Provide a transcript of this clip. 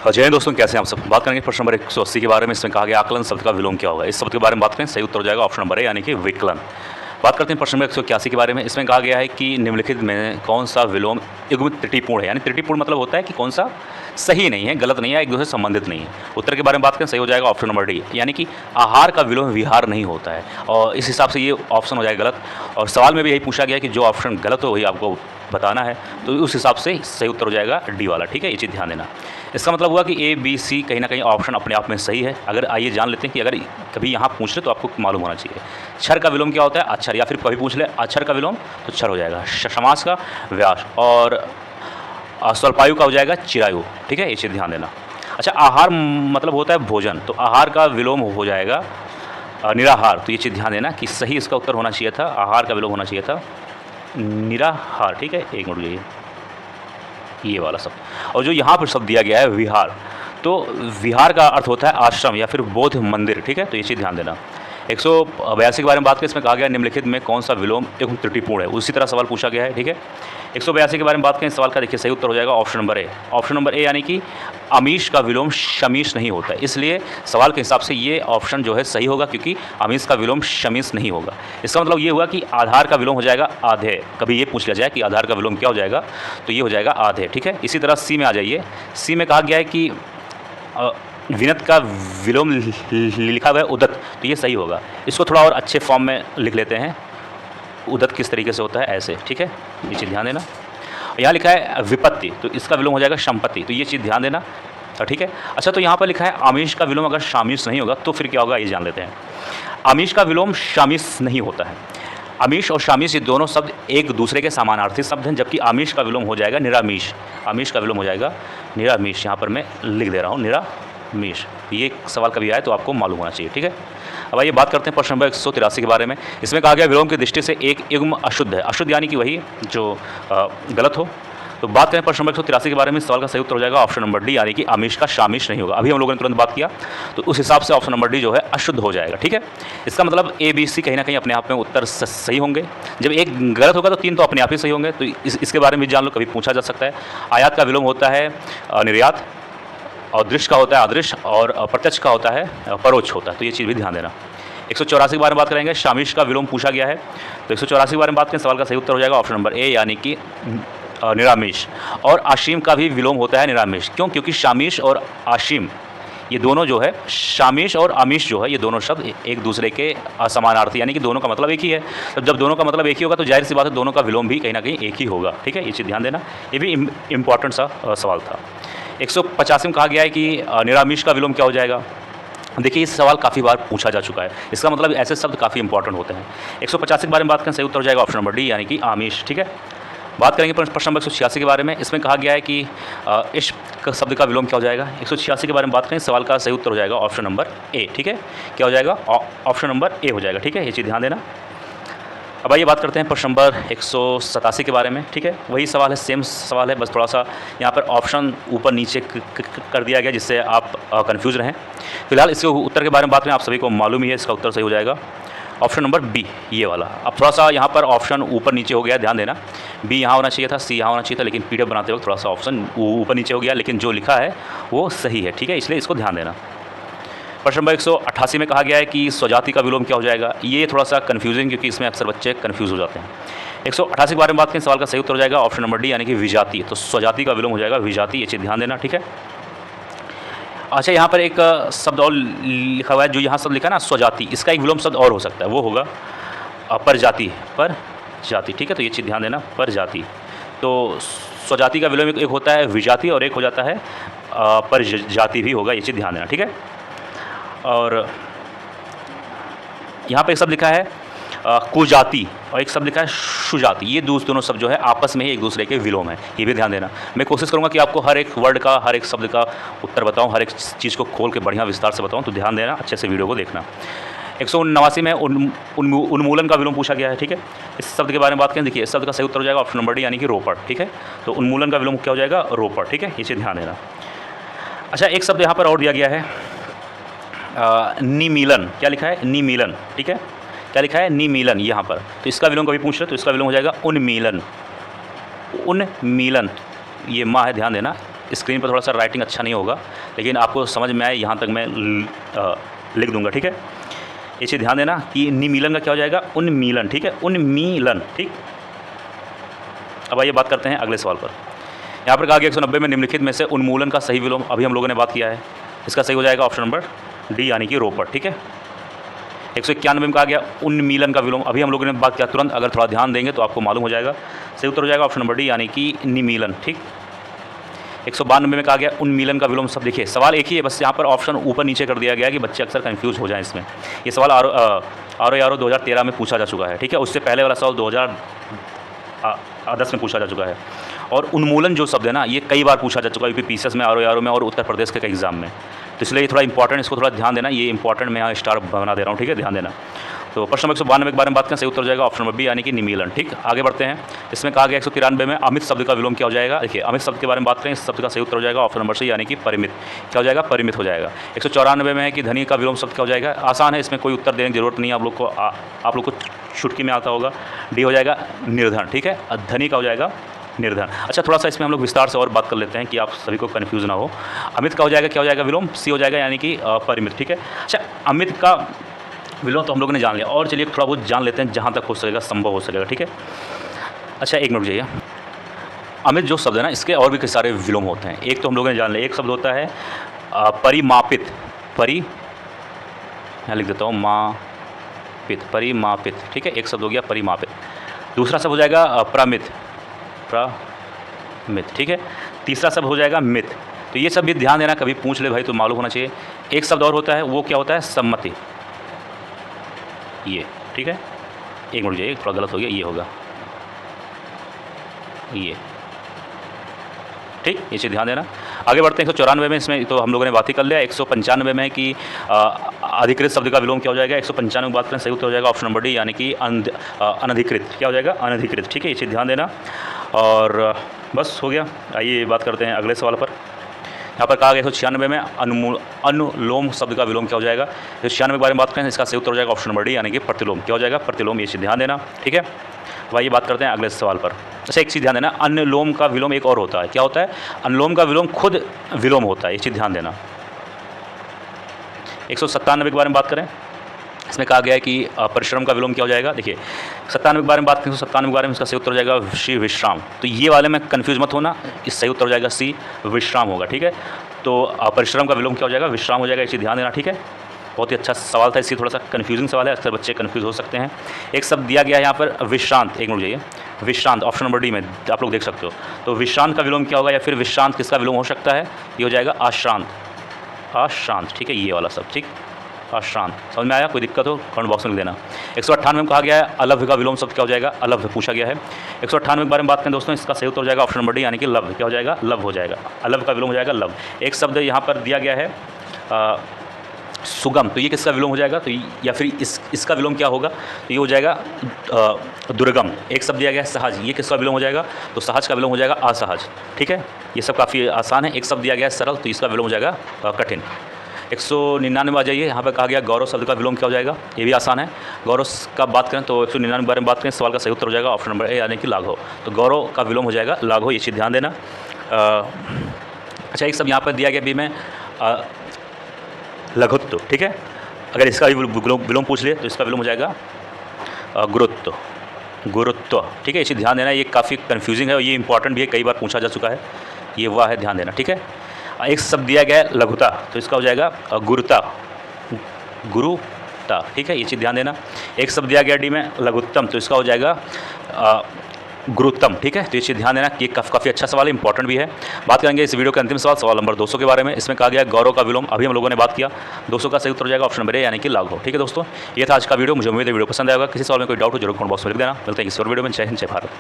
हाँ, जय हिंद दोस्तों, कैसे हैं आप सब। बात करेंगे प्रश्न नंबर 180 के बारे में। इसमें कहा गया आकलन शब्द का विलोम क्या होगा। इस शब्द के बारे में बात करें, सही उत्तर हो जाएगा ऑप्शन नंबर ए यानी कि विकलन। बात करते हैं प्रश्न नंबर 181 के बारे में। इसमें कहा गया है कि निम्नलिखित में कौन सा विलोम युग्मित त्रुटिपूर्ण है। यानी त्रुटिपूर्ण मतलब होता है कि कौन सा सही नहीं है, गलत नहीं है, एक दूसरे से संबंधित नहीं है। उत्तर के बारे में बात करें, सही हो जाएगा ऑप्शन नंबर डी यानी कि आहार का विलोम विहार नहीं होता है। और इस हिसाब से ये ऑप्शन हो जाएगा गलत। और सवाल में भी यही पूछा गया कि जो ऑप्शन गलत हो वही आपको बताना है, तो उस हिसाब से सही उत्तर हो जाएगा डी वाला। ठीक है, ये चीज़ ध्यान देना। इसका मतलब हुआ कि ए बी सी कहीं ना कहीं ऑप्शन अपने आप में सही है। अगर आइए जान लेते हैं कि अगर कभी यहाँ पूछ ले तो आपको मालूम होना चाहिए। क्षर का विलोम क्या होता है, अक्षर। या फिर कभी पूछ ले अक्षर का विलोम तो क्षर हो जाएगा। समास का व्यास। और स्वल्पायु का हो जाएगा चिरायु। ठीक है, ये चीज़ ध्यान देना। अच्छा, आहार मतलब होता है भोजन, तो आहार का विलोम हो जाएगा निराहार। तो ये चीज़ ध्यान देना कि सही इसका उत्तर होना चाहिए था, आहार का विलोम होना चाहिए था निराहार। ठीक है, एक मिनट लिए ये वाला शब्द। और जो यहाँ पर शब्द दिया गया है विहार, तो विहार का अर्थ होता है आश्रम या फिर बौद्ध मंदिर। ठीक है, तो ये चीज़ ध्यान देना। 182 के बारे में बात करें। इसमें कहा गया निम्नलिखित में कौन सा विलोम एवं त्रुटिपूर्ण है। उसी तरह सवाल पूछा गया है। ठीक है, 182 के बारे में बात करें। सवाल का देखिए सही उत्तर हो जाएगा option number A. Option number A यानी कि आमिष का विलोम शमीष नहीं होता है। इसलिए सवाल के हिसाब से ये ऑप्शन जो है सही होगा, क्योंकि आमिष का विलोम शमीष नहीं होगा। इसका मतलब ये हुआ कि आधार का विलोम हो जाएगा आधे। कभी ये पूछ लिया जाए कि आधार का विलोम क्या हो जाएगा, तो ये हो जाएगा आधे। ठीक है, इसी तरह सी में आ जाइए। सी में कहा गया है कि विनत का विलोम लिखा हुआ है उदत, तो ये सही होगा। इसको थोड़ा और अच्छे फॉर्म में लिख लेते हैं। उदत किस तरीके से होता है, ऐसे। ठीक है, ये चीज़ ध्यान देना। यहाँ लिखा है विपत्ति, तो इसका विलोम हो जाएगा संपत्ति, तो ये चीज़ ध्यान देना। ठीक है। अच्छा, तो यहाँ पर लिखा है आमिष का विलोम अगर शामिश नहीं होगा तो फिर क्या होगा, ये जान लेते हैं। आमिष का विलोम शामिश नहीं होता है। आमिष और शामिश ये दोनों शब्द एक दूसरे के समानार्थी शब्द हैं, जबकि आमिष का विलोम हो जाएगा निरामिष। आमिष का विलोम हो जाएगा निरामिष। यहाँ पर मैं लिख दे रहा हूँ निरामिष। ये सवाल कभी आए तो आपको मालूम होना चाहिए। ठीक है, अब आइए बात करते हैं प्रश्न नंबर 183 के बारे में। इसमें कहा गया विलोम की दृष्टि से एक युग्म अशुद्ध है। अशुद्ध यानी कि वही जो गलत हो। तो बात करें प्रश्न नंबर 183 के बारे में। सवाल का सही उत्तर हो जाएगा ऑप्शन नंबर डी यानी कि आमिष का शामिश नहीं होगा। अभी हम लोगों ने तुरंत बात किया, तो उस हिसाब से ऑप्शन नंबर डी जो है अशुद्ध हो जाएगा। ठीक है, इसका मतलब ए बी सी कहीं ना कहीं अपने आप में उत्तर सही होंगे। जब एक गलत होगा तो तीन तो अपने आप ही सही होंगे। तो इसके बारे में जान लो, कभी पूछा जा सकता है। आयात का विलोम होता है निर्यात, और दृश्य का होता है अदृश्य, और प्रत्यक्ष का होता है परोक्ष होता है। तो ये चीज़ भी ध्यान देना। 184 के बारे में बात करेंगे। शामिश का विलोम पूछा गया है, तो 184 के बारे में बात करें। सवाल का सही उत्तर हो जाएगा ऑप्शन नंबर ए यानी कि निरामिष। और आशिम का भी विलोम होता है निरामिष। क्यों? क्योंकि शामिश और आशिम ये दोनों जो है, शामिश और आमिष जो है, ये दोनों शब्द एक दूसरे के समानार्थी, यानी कि दोनों का मतलब एक ही है। तो जब दोनों का मतलब एक ही होगा तो जाहिर सी बात है दोनों का विलोम भी कहीं ना कहीं एक ही होगा। ठीक है, ये चीज़ ध्यान देना। ये भी इम्पॉर्टेंट सा सवाल था। 185 में कहा गया है कि निरामिष का विलोम क्या हो जाएगा। देखिए, इस सवाल काफ़ी बार पूछा जा चुका है। इसका मतलब ऐसे शब्द काफ़ी इंपॉर्टेंट होते हैं। 185 के बारे में बात करें, सही उत्तर हो जाएगा ऑप्शन नंबर डी यानी कि आमिष। ठीक है, बात करेंगे प्रश्न नंबर 186 के बारे में। इसमें कहा गया है कि इश्क शब्द का विलोम क्या हो जाएगा। 186 के बारे में बात करें। सवाल का सही उत्तर हो जाएगा ऑप्शन नंबर ए। ठीक है, क्या हो जाएगा, ऑप्शन नंबर ए हो जाएगा। ठीक है, ये चीज़ ध्यान देना। अब आइए बात करते हैं प्रश्न नंबर 187 के बारे में। ठीक है, वही सवाल है, सेम सवाल है, बस थोड़ा सा यहाँ पर ऑप्शन ऊपर नीचे कर दिया गया जिससे आप कंफ्यूज रहें। फिलहाल इसके उत्तर के बारे में बात करें, आप सभी को मालूम ही है, इसका उत्तर सही हो जाएगा ऑप्शन नंबर बी, ये वाला। अब थोड़ा सा यहाँ पर ऑप्शन ऊपर नीचे हो गया, ध्यान देना। बी यहाँ होना चाहिए था, सी यहाँ होना चाहिए था, लेकिन पीडीएफ बनाते वक्त थोड़ा सा ऑप्शन ऊपर नीचे हो गया, लेकिन जो लिखा है वो सही है। ठीक है, इसलिए इसको ध्यान देना। प्रश्न नंबर 188 में कहा गया है कि स्वजाति का विलोम क्या हो जाएगा। ये थोड़ा सा कन्फ्यूजिंग, क्योंकि इसमें अक्सर बच्चे कन्फ्यूज हो जाते हैं। 188 के बारे में बात करें। सवाल का सही उत्तर हो जाएगा ऑप्शन नंबर डी यानी कि विजाति। तो स्वजाति का विलोम हो जाएगा विजाति, ये चीज़ ध्यान देना। ठीक है, अच्छा, यहाँ पर एक शब्द और लिखा हुआ है, जो यहाँ शब्द लिखा है ना स्वजाति, इसका एक विलोम शब्द और हो सकता है, वो होगा परजाति। परजाति, ठीक है, तो ये चीज़ ध्यान देना, परजाति। तो स्वजाति का विलोम एक होता है विजाति, और एक हो जाता है परजाति भी होगा, ये चीज़ ध्यान देना। ठीक है, और यहाँ पर एक शब्द लिखा है कुजाति, और एक शब्द लिखा है शुजाति। ये दोनों शब्द जो है आपस में ही एक दूसरे के विलोम है, ये भी ध्यान देना। मैं कोशिश करूंगा कि आपको हर एक वर्ड का, हर एक शब्द का उत्तर बताऊं, हर एक चीज़ को खोल के बढ़िया विस्तार से बताऊं, तो ध्यान देना, अच्छे से वीडियो को देखना। 189 में उन्मूलन का विलोम पूछा गया है। ठीक है, इस शब्द के बारे में बात करें। देखिए, इस शब्द का सही उत्तर हो जाएगा ऑप्शन नंबर डी यानी कि रोपड़। ठीक है, तो उन्मूलन का विलोम क्या हो जाएगा, रोपड़। ठीक है, ये चीज़ ध्यान देना। अच्छा, एक शब्द यहाँ पर और दिया गया है निमीलन। क्या लिखा है, निमीलन। ठीक है, क्या लिखा है, निमीलन यहाँ पर। तो इसका विलोम कभी पूछ रहे तो इसका विलोम हो जाएगा उन्मीलन। उन्मीलन, ये माँ है, ध्यान देना, स्क्रीन पर थोड़ा सा राइटिंग अच्छा नहीं होगा, लेकिन आपको समझ में आए यहाँ तक मैं लिख दूंगा, ठीक है। ये चीज़ ध्यान देना कि निमीलन का क्या हो जाएगा, उन्मीलन, ठीक है, उन्मीलन, ठीक। अब आइए बात करते हैं अगले सवाल पर। यहाँ पर कहा गया 190 में निम्नलिखित में से उन्मूलन का सही विलोम, अभी हम लोगों ने बात किया है, इसका सही हो जाएगा ऑप्शन नंबर डी यानी कि रोपट, ठीक है। 191 में कहा गया उन्मीलन का विलोम, अभी हम लोगों ने बात किया तुरंत, अगर थोड़ा ध्यान देंगे तो आपको मालूम हो जाएगा। सही उत्तर हो जाएगा ऑप्शन नंबर डी यानी कि निमीलन, ठीक। 192 में कहा गया उन्मीलन का विलोम। सब देखिए सवाल एक ही है, बस यहाँ पर ऑप्शन ऊपर नीचे कर दिया गया है कि बच्चे अक्सर कंफ्यूज हो जाएं इसमें। ये सवाल आर 2013 में पूछा जा चुका है, ठीक है। उससे पहले वाला सवाल 2010 में पूछा जा चुका है। और उन्मूलन जो शब्द है ना, ये कई बार पूछा जा चुका है यूपीपीसीएस में, आर में और उत्तर प्रदेश के एग्जाम में, तो इसलिए थोड़ा इंपॉर्टेंट, इसको थोड़ा ध्यान देना, ये इंपॉर्टेंट मैं यहाँ स्टार बना दे रहा हूँ, ठीक है, ध्यान देना। तो प्रश्न नंबर 192 के बारे में बात करें, सही उत्तर हो जाएगा ऑप्शन नंबर बी यानी कि निमीलन, ठीक। आगे बढ़ते हैं। इसमें कहा गया 193 में अमित शब्द का विलोम क्या हो जाएगा। देखिए अमित शब्द के बारे में बात करें, इस शब्द का सही उत्तर हो जाएगा ऑप्शन नंबर सी यानी कि परिमित, क्या हो जाएगा, परिमित हो जाएगा। 194 में है कि धनी का विलोम शब्द क्या हो जाएगा। आसान है, इसमें कोई उत्तर देने की जरूरत नहीं है आप लोग को चुटकी में आता होगा। डी हो जाएगा निर्धन, ठीक है, धनी का हो जाएगा निर्धन। अच्छा, थोड़ा सा इसमें हम लोग विस्तार से और बात कर लेते हैं कि आप सभी को कन्फ्यूज ना हो। अमित का हो जाएगा, क्या हो जाएगा विलोम, सी हो जाएगा यानी कि परिमित, ठीक है। अच्छा, अमित का विलोम तो हम लोगों ने जान लिया, और चलिए थोड़ा बहुत जान लेते हैं जहाँ तक हो सकेगा, संभव हो सकेगा, ठीक है। अच्छा, एक मिनट जाइए। अमित जो शब्द है ना, इसके और भी कई सारे विलोम होते हैं। एक तो हम लोगों ने जान लिया, एक शब्द होता है परिमापित, यहाँ लिख देता हूँ मापित, परिमापित, ठीक है, एक शब्द हो गया परिमापित। दूसरा शब्द हो जाएगा प्रमित, ठीक है। तीसरा शब्द हो जाएगा मित। तो ये सब भी ध्यान देना, कभी पूछ ले भाई तो मालूम होना चाहिए। एक शब्द और होता है, वो क्या होता है, सम्मति, ये, ठीक है। एक मिनट जाइए, थोड़ा गलत हो गया, ये होगा ये, ठीक, ये चीज़ ध्यान देना। आगे बढ़ते हैं 194 में, इसमें तो हम लोगों ने बात ही कर लिया। 195 में है कि अधिकृत शब्द का विलोम क्या हो जाएगा। 195 में बात करें, सही उत्तर हो जाएगा ऑप्शन नंबर डी यानी कि अनधिकृत, क्या हो जाएगा, अनधिकृत, ठीक है, ये चीज़ ध्यान देना। और बस हो गया। आइए बात करते हैं अगले सवाल पर। यहाँ पर कहा गया 196 में अनुलोम शब्द का विलोम क्या हो जाएगा। 196 के बारे में बात करें, इसका सही उत्तर हो जाएगा ऑप्शन नंबर डी यानी कि प्रतिलोम, क्या हो जाएगा, प्रतिलोम, ये चीज़ ध्यान देना, ठीक है। तो आइए बात करते हैं अगले सवाल पर। अच्छा, एक चीज़ ध्यान देना, अनुलोम का विलोम एक और होता है, क्या होता है, अनुलोम का विलोम खुद विलोम होता है, ये चीज़ ध्यान देना। 197 के बारे में बात करें, इसमें कहा गया है कि परिश्रम का विलोम क्या हो जाएगा। देखिए 97 के बारे में बात करें, 197 के बारे में इसका सही उत्तर हो जाएगा सी विश्राम। तो ये वाले में कन्फ्यूज मत होना, इस सही उत्तर हो जाएगा सी विश्राम होगा, ठीक है। तो परिश्रम का विलोम क्या हो जाएगा, विश्राम हो जाएगा, इसे ध्यान देना, ठीक है। बहुत ही अच्छा सवाल था, इससे थोड़ा सा कन्फ्यूजिंग सवाल है, अक्सर बच्चे कन्फ्यूज हो सकते हैं। एक शब्द दिया गया है यहाँ पर विश्रांत, एक मिनट जाइए, विश्रांत, ऑप्शन नंबर डी में आप लोग देख सकते हो। तो विश्रांत का विलोम क्या होगा, या फिर विश्रांत किसका विलोम हो सकता है, ये हो जाएगा आश्रांत, आश्रांत, ठीक है, ये वाला सब, ठीक, आश्रांत। समझ में आया, कोई दिक्कत हो कमेंट बॉक्स में लिख देना। 198 में कहा गया है अलभ्य का विलोम शब्द क्या हो जाएगा, अलभ्य पूछा गया है। 198 के बारे में बात करें दोस्तों, इसका सही उत्तर हो जाएगा ऑप्शन नंबर डी यानी कि लव, क्या हो जाएगा, लव हो जाएगा, अलभ्य का विलोम हो जाएगा लव। एक शब्द यहाँ पर दिया गया है सुगम, तो ये किसका विलोम हो जाएगा, तो या फिर इसका विलोम क्या होगा, तो ये हो जाएगा दुर्गम। एक शब्द दिया गया है सहज, ये किसका विलोम हो जाएगा, तो सहज का विलोम हो जाएगा असहज, ठीक है। ये सब काफ़ी आसान है। एक शब्द दिया गया है सरल, तो इसका विलोम हो जाएगा कठिन। 199 आ जाइए, यहाँ पर कहा गया गौरव शब्द का विलोम क्या हो जाएगा, ये भी आसान है। गौरव का बात करें तो 199 के बारे में बात करें, सवाल का सही उत्तर हो जाएगा ऑप्शन नंबर ए यानी कि लाघव। तो गौरव का विलोम हो जाएगा लाघव, ये चीज़ ध्यान देना। अच्छा, एक शब्द यहाँ पर दिया गया भी में लघुत्व, ठीक है। अगर इसका भी विलोम पूछ ले तो इसका विलोम हो जाएगा गुरुत्व, गुरुत्व, ठीक है, इसे ध्यान देना। ये काफ़ी कन्फ्यूजिंग है और ये इंपॉर्टेंट भी है, कई बार पूछा जा चुका है, ये वह है, ध्यान देना, ठीक है। एक शब्द दिया गया है लघुता, तो इसका हो जाएगा गुरुता, गुरुता, ठीक है, ये चीज़ ध्यान देना। एक शब्द दिया गया डी में लघुत्तम, तो इसका हो जाएगा गुरुत्तम, ठीक है। तो ये चीज़ ध्यान देना कि काफ़ी अच्छा सवाल है, इंपॉर्टेंट भी है। बात करेंगे इस वीडियो के अंतिम सवाल, सवाल नंबर 200 के बारे में। इसमें कहा गया गौरव का विलोम, अभी हम लोगों ने बात किया, 200 का सही उत्तर हो जाएगा ऑप्शन नंबर ए यानी कि लाघव, ठीक है दोस्तों। ये था आज का वीडियो, मुझे उम्मीद है वीडियो पसंद आएगा। किसी सवाल में कोई डाउट हो जरूर कमेंट बॉक्स में लिख देना। मिलते हैं किसी और वीडियो में। जय हिंद, जय भारत।